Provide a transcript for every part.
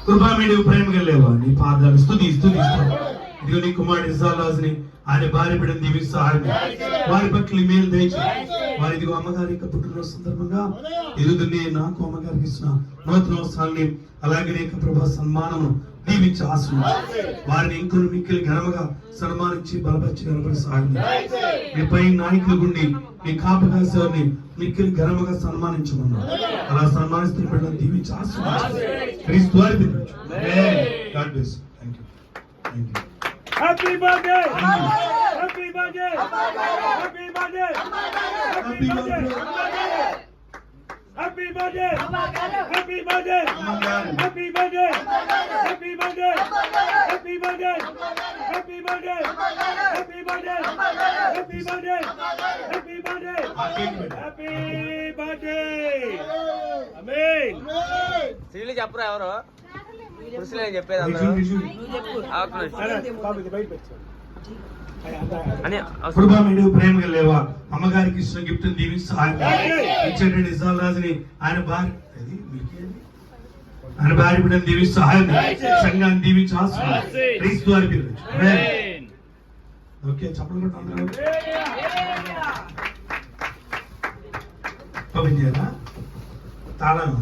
కృపామేడు ప్రేమ గల్లేవా నీ పాదాలు స్తుతి ఇదిగో నీ కుమారుడు ఇజ్రాయెలుని ఆయన భార్య బిడ్డను దీవించి సహాయం వారి పట్ల మేలు దయచి వారి ఇదిగో అమ్మగారి యొక్క పుట్టినరోజు సందర్భంగా ఎదుగుని నాకు అమ్మగారికి ఇచ్చిన నూతన వస్త్రాన్ని అలాగే నీ ప్రభా సన్మానము దీవించి ఆశీర్వదించి వారిని ఇంకొన్ని మిక్కిలి ఘనముగా సన్మానించి బలపరిచి కనపడి సహాయం మీపై నాయకులు గుండి మీ కాపకాశాన్ని మిక్కిలి ఘనముగా సన్మానించమన్నారు. అలా సన్మానిస్తున్న బిడ్డను దీవించి ఆశీర్వదించి క్రీస్తు వారి దీవించు. God bless. Thank you. Happy birthday! Happy birthday! Happy birthday! Happy birthday! Happy birthday! Happy birthday! Happy birthday! Happy birthday! Happy birthday! Happy birthday! Happy birthday! Happy birthday! Happy birthday! Happy birthday! Amen. Seal చెప్పరా ఎవరు పురుషులే చెప్పేది అందరూ. ప్రేమ గల్లేవా అమ్మగారికి ఇచ్చిన gift దీవించి సహాయం ఇచ్చేటువంటి Israel రాజుని ఆయన భార్య బిడ్డను దీవించి సహాయం సంఘాన్ని దీవించి క్రీస్తు వారి పేరు. ఓకే చెప్పలు కూడా అందరూ పంపించారా తాళం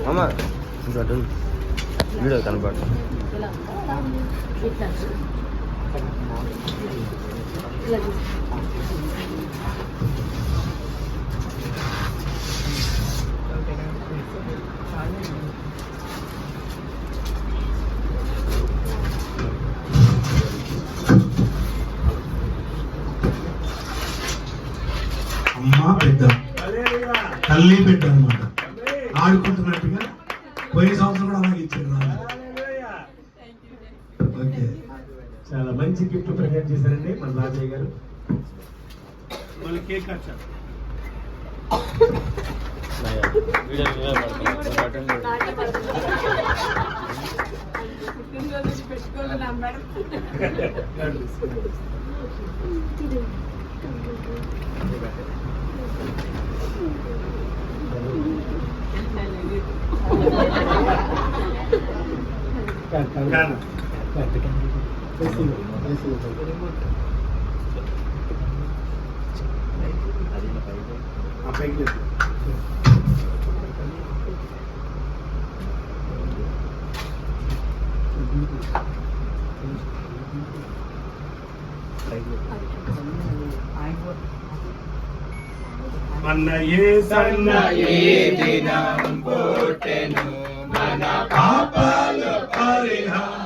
అమ్మా వీడియో కనపడు. అమ్మ పెద్ద తల్లి బిడ్డ అన్నమాట ఆడుకుంటున్నట్టుగా పోయిన సంవత్సరం కూడా అలాగే ఇచ్చారు. ఓకే చాలా మంచి గిఫ్ట్ ప్రిపేర్ చేశారండి మన రాజయ్య గారు. మళ్ళీ కేక్ కట్ చేస్తారు. మన యేసన్న ఈ దినం పుట్టెను మన పాపాలు పరిహారింపను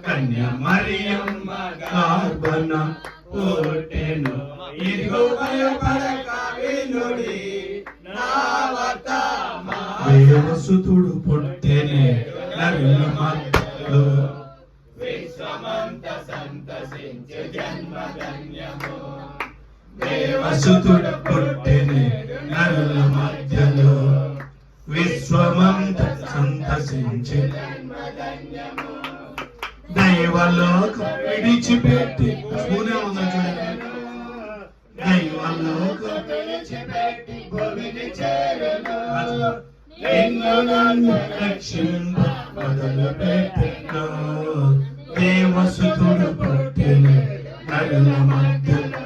కన్య మరియమ్మ గర్భన పుట్టెను ఇదిగో భయపడక వినుడి దేవసుతుడు పుట్టెనే నరుల మధ్యలో విశ్వమంత సంతసించే జన్మధన్యము దేవసుతుడు పుట్టెనే నరుల మధ్యలో విశ్వమంత సంతసించే దైవలోకం విడిచిపెట్టి దైవలోకం విడిచిపెట్టి భూమిని చేరును నిన్ను నన్ను రక్షింప మొదలు పెట్టెను దేవసుతుడు పుట్టెను నరుల మధ్యలో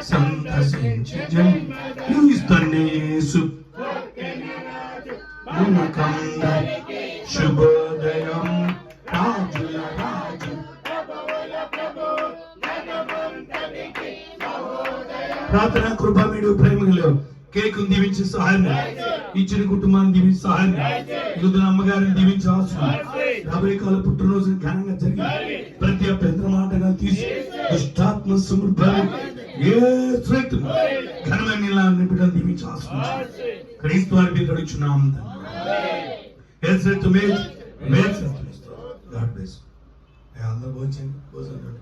సంతసించి క్రీస్తుయేసు నమ్మకంద ప్రార్థన కృప మీడు ప్రేమలు కేక్ దీవించి సహాయం ఇచ్చిన కుటుంబాన్ని దీవించి సహాయం యుద్ధ అమ్మగారిని దీవించి ఆశీర్వాదం రాబోయే కాల పుట్టినరోజు ఘనంగా జరిగి ప్రతి అభ్యంతర మాటగా తీసి దుష్టాత్మ సమృద్ధాలు ఘనమైన బిడ్డలు దీవించి ఆశీర్వాదం క్రీస్తు వారి గడుచున్నాం అందరూ భోజనం